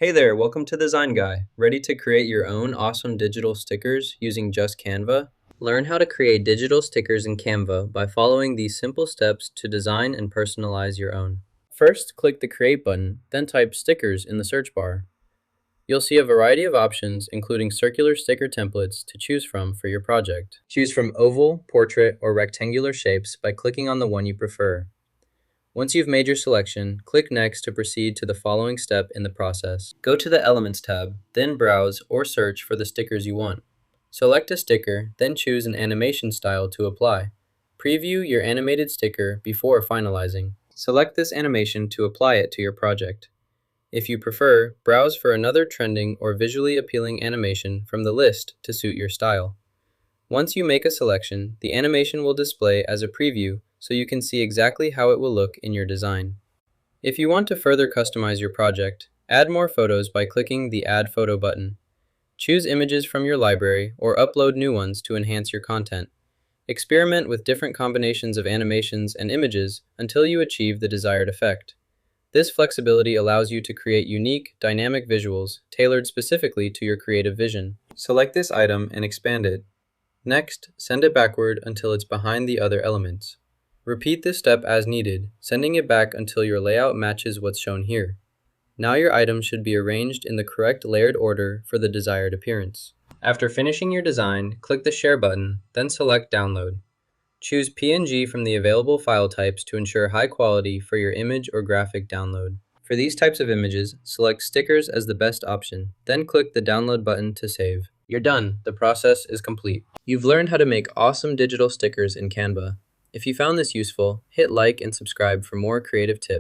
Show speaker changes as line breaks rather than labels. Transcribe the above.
Hey there, welcome to Design Guy. Ready to create your own awesome digital stickers using just Canva? Learn how to create digital stickers in Canva by following these simple steps to design and personalize your own. First, click the Create button, then type Stickers in the search bar. You'll see a variety of options, including circular sticker templates to choose from for your project. Choose from oval, portrait, or rectangular shapes by clicking on the one you prefer. Once you've made your selection, click Next to proceed to the following step in the process. Go to the Elements tab, then browse or search for the stickers you want. Select a sticker, then choose an animation style to apply. Preview your animated sticker before finalizing. Select this animation to apply it to your project. If you prefer, browse for another trending or visually appealing animation from the list to suit your style. Once you make a selection, the animation will display as a preview so you can see exactly how it will look in your design. If you want to further customize your project, add more photos by clicking the Add Photo button. Choose images from your library or upload new ones to enhance your content. Experiment with different combinations of animations and images until you achieve the desired effect. This flexibility allows you to create unique, dynamic visuals tailored specifically to your creative vision. Select this item and expand it. Next, send it backward until it's behind the other elements. Repeat this step as needed, sending it back until your layout matches what's shown here. Now your item should be arranged in the correct layered order for the desired appearance. After finishing your design, click the Share button, then select Download. Choose PNG from the available file types to ensure high quality for your image or graphic download. For these types of images, select Stickers as the best option, then click the Download button to save. You're done. The process is complete. You've learned how to make awesome digital stickers in Canva. If you found this useful, hit like and subscribe for more creative tips.